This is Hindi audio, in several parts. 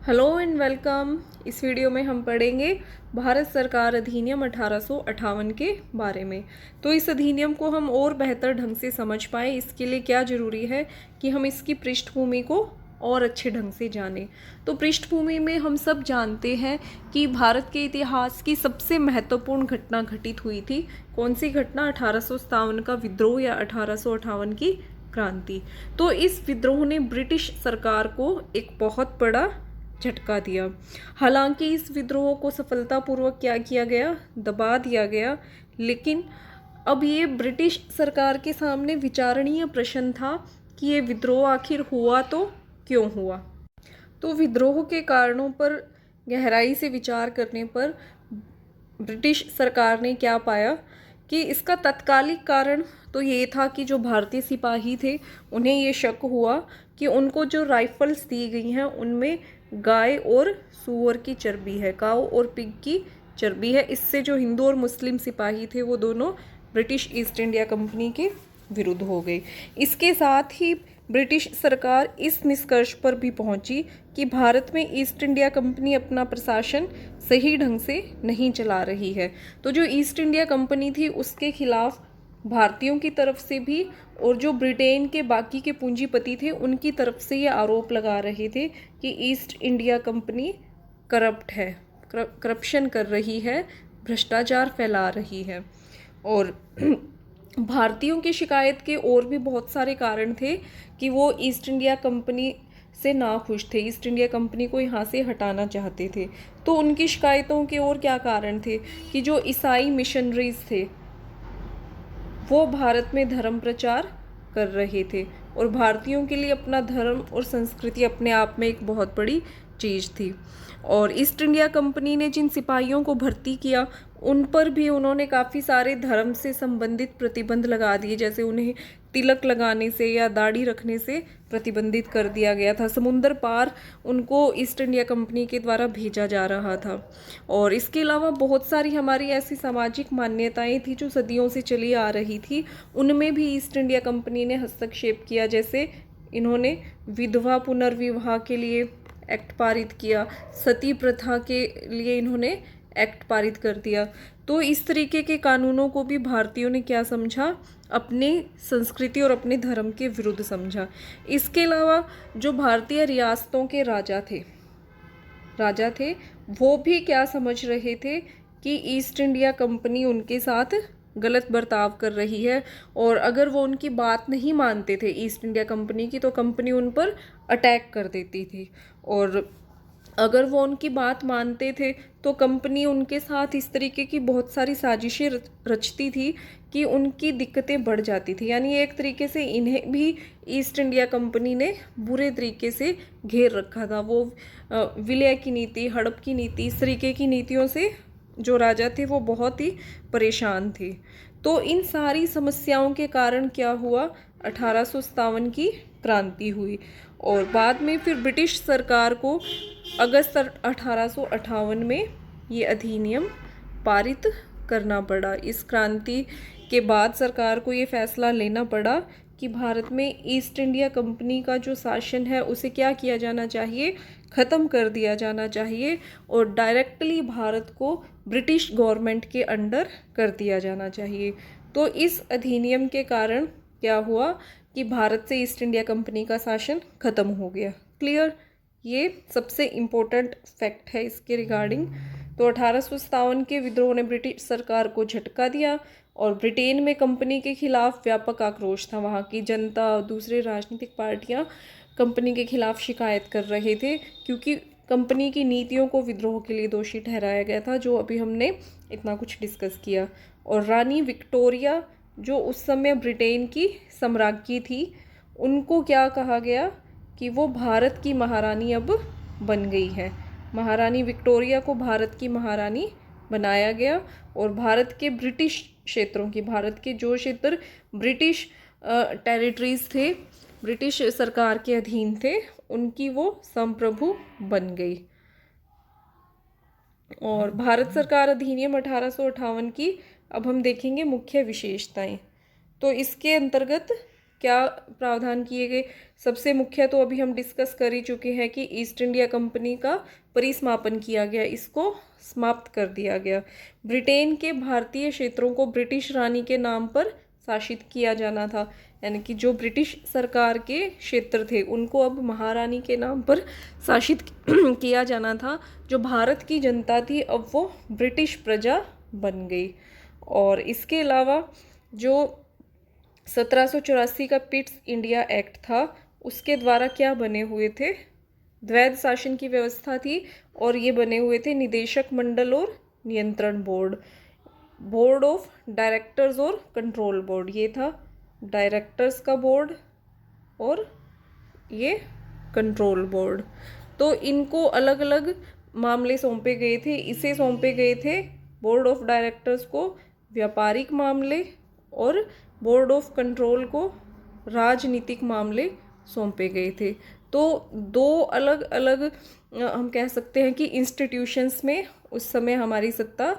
Hello and welcome. इस वीडियो में हम पढ़ेंगे भारत सरकार अधिनियम 1858 के बारे में। तो इस अधिनियम को हम और बेहतर ढंग से समझ पाए, इसके लिए क्या ज़रूरी है कि हम इसकी पृष्ठभूमि को और अच्छे ढंग से जानें। तो पृष्ठभूमि में हम सब जानते हैं कि भारत के इतिहास की सबसे महत्वपूर्ण घटना घटित हुई थी। कौन सी घटना? 1857 का विद्रोह या 1858 की क्रांति। तो इस विद्रोह ने ब्रिटिश सरकार को एक बहुत बड़ा झटका दिया। हालांकि इस विद्रोह को सफलतापूर्वक क्या किया गया? दबा दिया गया। लेकिन अब ये ब्रिटिश सरकार के सामने विचारणीय प्रश्न था कि ये विद्रोह आखिर हुआ तो क्यों हुआ। तो विद्रोह के कारणों पर गहराई से विचार करने पर ब्रिटिश सरकार ने क्या पाया कि इसका तत्कालिक कारण तो ये था कि जो भारतीय सिपाही थे उन्हें ये शक हुआ कि उनको जो राइफल्स दी गई हैं उनमें गाय और सूअर की चर्बी है, काऊ और पिग की चर्बी है। इससे जो हिंदू और मुस्लिम सिपाही थे वो दोनों ब्रिटिश ईस्ट इंडिया कंपनी के विरुद्ध हो गए। इसके साथ ही ब्रिटिश सरकार इस निष्कर्ष पर भी पहुंची कि भारत में ईस्ट इंडिया कंपनी अपना प्रशासन सही ढंग से नहीं चला रही है। तो जो ईस्ट इंडिया कंपनी थी उसके खिलाफ भारतीयों की तरफ से भी और जो ब्रिटेन के बाकी के पूंजीपति थे उनकी तरफ से ये आरोप लगा रहे थे कि ईस्ट इंडिया कंपनी करप्ट है, करप्शन कर रही है, भ्रष्टाचार फैला रही है। और भारतीयों की शिकायत के और भी बहुत सारे कारण थे कि वो ईस्ट इंडिया कंपनी से नाखुश थे, ईस्ट इंडिया कंपनी को यहाँ से हटाना चाहते थे। तो उनकी शिकायतों के और क्या कारण थे कि जो ईसाई मिशनरीज थे वो भारत में धर्म प्रचार कर रहे थे और भारतीयों के लिए अपना धर्म और संस्कृति अपने आप में एक बहुत बड़ी चीज़ थी। और ईस्ट इंडिया कंपनी ने जिन सिपाहियों को भर्ती किया उन पर भी उन्होंने काफ़ी सारे धर्म से संबंधित प्रतिबंध लगा दिए, जैसे उन्हें तिलक लगाने से या दाढ़ी रखने से प्रतिबंधित कर दिया गया था। समुंदर पार उनको ईस्ट इंडिया कंपनी के द्वारा भेजा जा रहा था। और इसके अलावा बहुत सारी हमारी ऐसी सामाजिक मान्यताएं थी जो सदियों से चली आ रही थी, उनमें भी ईस्ट इंडिया कंपनी ने हस्तक्षेप किया। जैसे इन्होंने विधवा पुनर्विवाह के लिए एक्ट पारित किया, सती प्रथा के लिए इन्होंने एक्ट पारित कर दिया। तो इस तरीके के कानूनों को भी भारतीयों ने क्या समझा? अपनी संस्कृति और अपने धर्म के विरुद्ध समझा। इसके अलावा जो भारतीय रियासतों के राजा थे वो भी क्या समझ रहे थे कि ईस्ट इंडिया कंपनी उनके साथ गलत बर्ताव कर रही है, और अगर वो उनकी बात नहीं मानते थे ईस्ट इंडिया कंपनी की तो कंपनी उन पर अटैक कर देती थी। और अगर वो उनकी बात मानते थे तो कंपनी उनके साथ इस तरीके की बहुत सारी साजिशें रचती थी कि उनकी दिक्कतें बढ़ जाती थी। यानी एक तरीके से इन्हें भी ईस्ट इंडिया कंपनी ने बुरे तरीके से घेर रखा था। वो विलय की नीति, हड़प की नीति, इस तरीके की नीतियों से जो राजा थे वो बहुत ही परेशान थे। तो इन सारी समस्याओं के कारण क्या हुआ? 1857 की क्रांति हुई और बाद में फिर ब्रिटिश सरकार को अगस्त 1858 में ये अधिनियम पारित करना पड़ा। इस क्रांति के बाद सरकार को ये फैसला लेना पड़ा कि भारत में ईस्ट इंडिया कंपनी का जो शासन है उसे क्या किया जाना चाहिए? ख़त्म कर दिया जाना चाहिए और डायरेक्टली भारत को ब्रिटिश गवर्नमेंट के अंडर कर दिया जाना चाहिए। तो इस अधिनियम के कारण क्या हुआ कि भारत से ईस्ट इंडिया कंपनी का शासन ख़त्म हो गया। क्लियर? ये सबसे इम्पोर्टेंट फैक्ट है इसके रिगार्डिंग। तो 1857 के विद्रोह ने ब्रिटिश सरकार को झटका दिया और ब्रिटेन में कंपनी के खिलाफ व्यापक आक्रोश था। वहाँ की जनता और दूसरे राजनीतिक पार्टियाँ कंपनी के खिलाफ शिकायत कर रहे थे क्योंकि कंपनी की नीतियों को विद्रोह के लिए दोषी ठहराया गया था, जो अभी हमने इतना कुछ डिस्कस किया। और रानी विक्टोरिया जो उस समय ब्रिटेन की सम्राज्ञी थी, उनको क्या कहा गया कि वो भारत की महारानी अब बन गई है। महारानी विक्टोरिया को भारत की महारानी बनाया गया और भारत के ब्रिटिश क्षेत्रों की, भारत के जो क्षेत्र ब्रिटिश टेरिटरीज थे, ब्रिटिश सरकार के अधीन थे, उनकी वो संप्रभु बन गई। और भारत सरकार अधिनियम 1858 की अब हम देखेंगे मुख्य विशेषताएं। तो इसके अंतर्गत क्या प्रावधान किए गए? सबसे मुख्य तो अभी हम डिस्कस कर ही चुके हैं कि ईस्ट इंडिया कंपनी का परिसमापन किया गया, इसको समाप्त कर दिया गया। ब्रिटेन के भारतीय क्षेत्रों को ब्रिटिश रानी के नाम पर शासित किया जाना था, यानी कि जो ब्रिटिश सरकार के क्षेत्र थे उनको अब महारानी के नाम पर शासित किया जाना था। जो भारत की जनता थी अब वो ब्रिटिश प्रजा बन गई। और इसके अलावा जो 1784 का पिट्स इंडिया एक्ट था उसके द्वारा क्या बने हुए थे? द्वैध शासन की व्यवस्था थी और ये बने हुए थे निदेशक मंडल और नियंत्रण बोर्ड, बोर्ड ऑफ डायरेक्टर्स और कंट्रोल बोर्ड। ये था डायरेक्टर्स का बोर्ड और ये कंट्रोल बोर्ड। तो इनको अलग अलग मामले सौंपे गए थे। इसे सौंपे गए थे बोर्ड ऑफ डायरेक्टर्स को व्यापारिक मामले और बोर्ड ऑफ कंट्रोल को राजनीतिक मामले सौंपे गए थे। तो दो अलग अलग हम कह सकते हैं कि इंस्टीट्यूशंस में उस समय हमारी सत्ता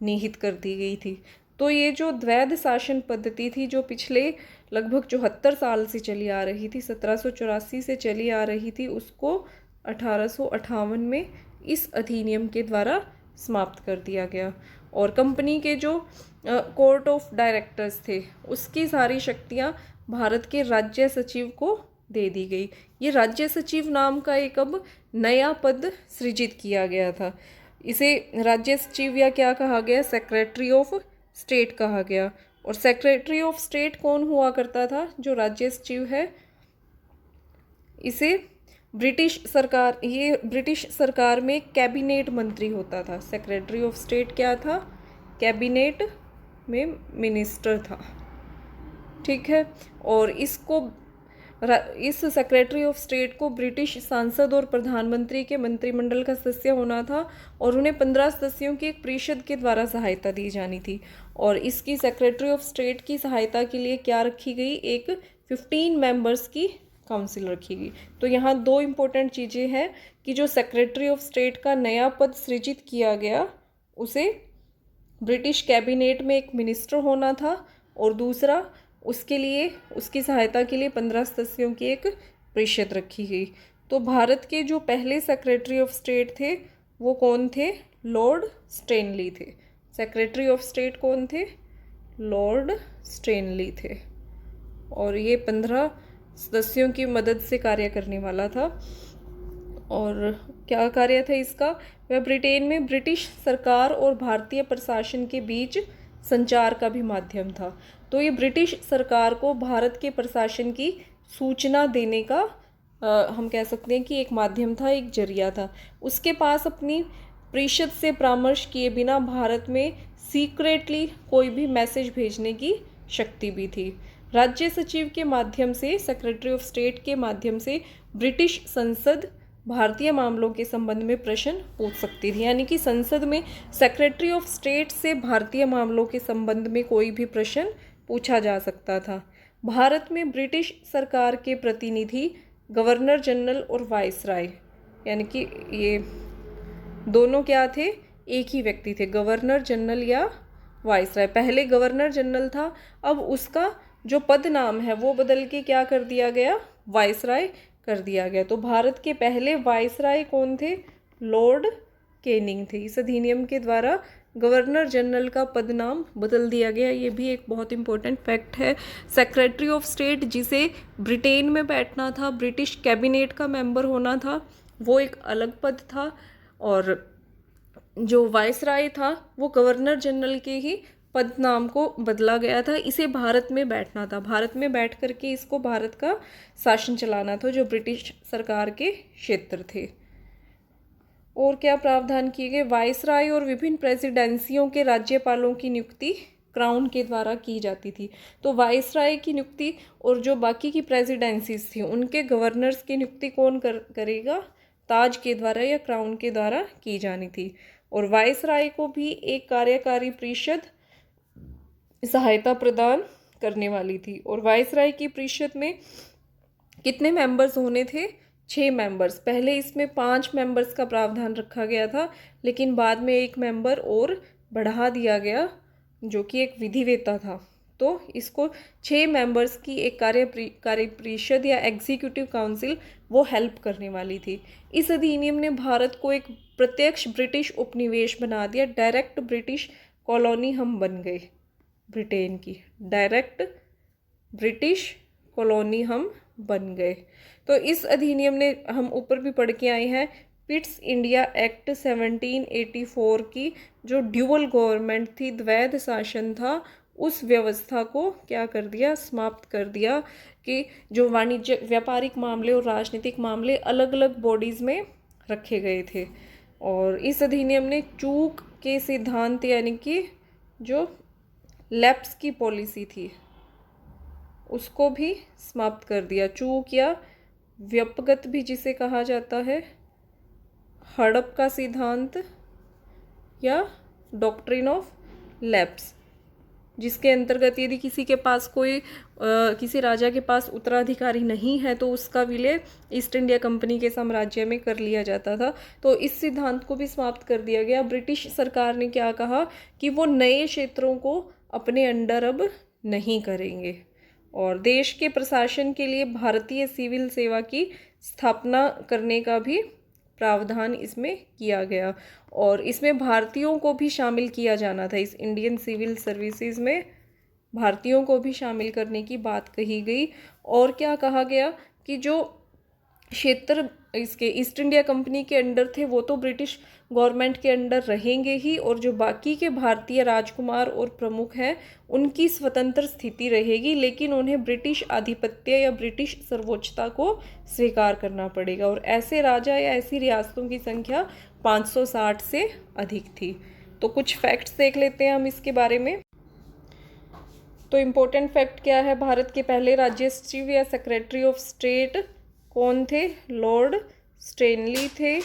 निहित कर दी गई थी। तो ये जो द्वैध शासन पद्धति थी जो पिछले लगभग 74 साल से चली आ रही थी, 1784 से चली आ रही थी, उसको 1858 में इस अधिनियम के द्वारा समाप्त कर दिया गया। और कंपनी के जो कोर्ट ऑफ डायरेक्टर्स थे उसकी सारी शक्तियां भारत के राज्य सचिव को दे दी गई। ये राज्य सचिव नाम का एक अब नया पद सृजित किया गया था। इसे राज्य सचिव या क्या कहा गया? सेक्रेटरी ऑफ स्टेट कहा गया। और सेक्रेटरी ऑफ स्टेट कौन हुआ करता था? जो राज्य सचिव है इसे ब्रिटिश सरकार में कैबिनेट मंत्री होता था। सेक्रेटरी ऑफ स्टेट क्या था? कैबिनेट में मिनिस्टर था, ठीक है। और इस सेक्रेटरी ऑफ स्टेट को ब्रिटिश सांसद और प्रधानमंत्री के मंत्रिमंडल का सदस्य होना था और उन्हें 15 सदस्यों की एक परिषद के द्वारा सहायता दी जानी थी। और इसकी सेक्रेटरी ऑफ स्टेट की सहायता के लिए क्या रखी गई? एक 15 मेंबर्स की काउंसिल रखी गई। तो यहाँ दो इम्पोर्टेंट चीज़ें हैं कि जो सेक्रेटरी ऑफ स्टेट का नया पद सृजित किया गया उसे ब्रिटिश कैबिनेट में एक मिनिस्टर होना था और दूसरा उसके लिए उसकी सहायता के लिए 15 सदस्यों की एक परिषद रखी गई। तो भारत के जो पहले सेक्रेटरी ऑफ स्टेट थे वो कौन थे? लॉर्ड स्टैनली थे। सेक्रेटरी ऑफ स्टेट कौन थे? लॉर्ड स्टैनली थे। और ये 15 सदस्यों की मदद से कार्य करने वाला था। और क्या कार्य था इसका? वह ब्रिटेन में ब्रिटिश सरकार और भारतीय प्रशासन के बीच संचार का भी माध्यम था। तो ये ब्रिटिश सरकार को भारत के प्रशासन की सूचना देने का हम कह सकते हैं कि एक माध्यम था, एक जरिया था। उसके पास अपनी परिषद से परामर्श किए बिना भारत में सीक्रेटली कोई भी मैसेज भेजने की शक्ति भी थी। राज्य सचिव के माध्यम से, सेक्रेटरी ऑफ स्टेट के माध्यम से ब्रिटिश संसद भारतीय मामलों के संबंध में प्रश्न पूछ सकती थी। यानी कि संसद में सेक्रेटरी ऑफ स्टेट से भारतीय मामलों के संबंध में कोई भी प्रश्न पूछा जा सकता था। भारत में ब्रिटिश सरकार के प्रतिनिधि गवर्नर जनरल और वाइसराय, यानी कि ये दोनों क्या थे? एक ही व्यक्ति थे, गवर्नर जनरल या वाइसराय। पहले गवर्नर जनरल था, अब उसका जो पद नाम है वो बदल के क्या कर दिया गया? वाइसराय कर दिया गया। तो भारत के पहले वाइसराय कौन थे? लॉर्ड कैनिंग थे। इस अधिनियम के द्वारा गवर्नर जनरल का पद नाम बदल दिया गया। ये भी एक बहुत इंपॉर्टेंट फैक्ट है। सेक्रेटरी ऑफ स्टेट जिसे ब्रिटेन में बैठना था, ब्रिटिश कैबिनेट का मेंबर होना था, वो एक अलग पद था। और जो वाइसराय था वो गवर्नर जनरल के ही पद नाम को बदला गया था। इसे भारत में बैठना था, भारत में बैठ करके इसको भारत का शासन चलाना था जो ब्रिटिश सरकार के क्षेत्र थे। और क्या प्रावधान किए गए? वाइसराय और विभिन्न प्रेसिडेंसियों के राज्यपालों की नियुक्ति क्राउन के द्वारा की जाती थी। तो वाइसराय की नियुक्ति और जो बाकी की प्रेसिडेंसीज थी उनके गवर्नर्स की नियुक्ति कौन करेगा? ताज के द्वारा या क्राउन के द्वारा की जानी थी। और वाइसराय को भी एक कार्यकारी परिषद सहायता प्रदान करने वाली थी। और वाइसराय की परिषद में कितने मेंबर्स होने थे? 6 मेंबर्स। पहले इसमें 5 मेंबर्स का प्रावधान रखा गया था, लेकिन बाद में 1 मेंबर और बढ़ा दिया गया जो कि एक विधिवेता था। तो इसको 6 मेंबर्स की एक कार्य परिषद या एग्जीक्यूटिव काउंसिल वो हेल्प करने वाली थी। इस अधिनियम ने भारत को एक प्रत्यक्ष ब्रिटिश उपनिवेश बना दिया। डायरेक्ट ब्रिटिश कॉलोनी हम बन गए, ब्रिटेन की डायरेक्ट ब्रिटिश कॉलोनी हम बन गए। तो इस अधिनियम ने, हम ऊपर भी पढ़ के आए हैं, पिट्स इंडिया एक्ट 1784 की जो ड्यूअल गवर्नमेंट थी, द्वैध शासन था, उस व्यवस्था को क्या कर दिया, समाप्त कर दिया कि जो वाणिज्य व्यापारिक मामले और राजनीतिक मामले अलग अलग बॉडीज़ में रखे गए थे। और इस अधिनियम ने चूक के सिद्धांत यानी कि जो लैप्स की पॉलिसी थी उसको भी समाप्त कर दिया। चूक या व्यपगत भी जिसे कहा जाता है, हड़प का सिद्धांत या डॉक्ट्रिन ऑफ लैप्स, जिसके अंतर्गत यदि किसी के पास कोई किसी राजा के पास उत्तराधिकारी नहीं है तो उसका विलय ईस्ट इंडिया कंपनी के साम्राज्य में कर लिया जाता था। तो इस सिद्धांत को भी समाप्त कर दिया गया। ब्रिटिश सरकार ने क्या कहा कि वो नए क्षेत्रों को अपने अंडर अब नहीं करेंगे और देश के प्रशासन के लिए भारतीय सिविल सेवा की स्थापना करने का भी प्रावधान इसमें किया गया और इसमें भारतीयों को भी शामिल किया जाना था। इस इंडियन सिविल सर्विसेज में भारतीयों को भी शामिल करने की बात कही गई। और क्या कहा गया कि जो क्षेत्र इसके ईस्ट इंडिया कंपनी के अंडर थे वो तो ब्रिटिश गवर्नमेंट के अंडर रहेंगे ही, और जो बाकी के भारतीय राजकुमार और प्रमुख हैं उनकी स्वतंत्र स्थिति रहेगी, लेकिन उन्हें ब्रिटिश आधिपत्य या ब्रिटिश सर्वोच्चता को स्वीकार करना पड़ेगा। और ऐसे राजा या ऐसी रियासतों की संख्या 560 से अधिक थी। तो कुछ फैक्ट्स देख लेते हैं हम इसके बारे में। तो इम्पोर्टेंट फैक्ट क्या है, भारत के पहले राज्य सचिव या सेक्रेटरी ऑफ स्टेट कौन थे, लॉर्ड स्टैनली थे।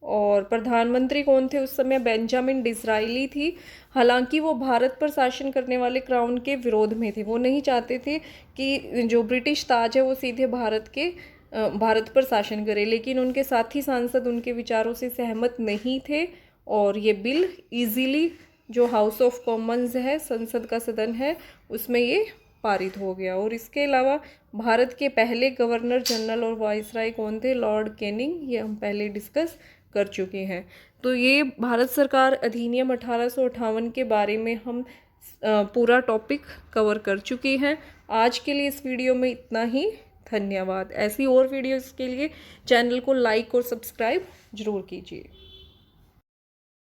और प्रधानमंत्री कौन थे उस समय, बेंजामिन डिज़राइली थी। हालांकि वो भारत पर शासन करने वाले क्राउन के विरोध में थे, वो नहीं चाहते थे कि जो ब्रिटिश ताज है वो सीधे भारत पर शासन करे, लेकिन उनके साथी सांसद उनके विचारों से सहमत नहीं थे और ये बिल इजीली जो हाउस ऑफ कॉमन्स है, संसद का सदन है, उसमें ये पारित हो गया। और इसके अलावा भारत के पहले गवर्नर जनरल और वाइसराय कौन थे, लॉर्ड कैनिंग, ये हम पहले डिस्कस कर चुके हैं। तो ये भारत सरकार अधिनियम 1858 के बारे में हम पूरा टॉपिक कवर कर चुके हैं। आज के लिए इस वीडियो में इतना ही। धन्यवाद। ऐसी और वीडियोस के लिए चैनल को लाइक और सब्सक्राइब जरूर कीजिए।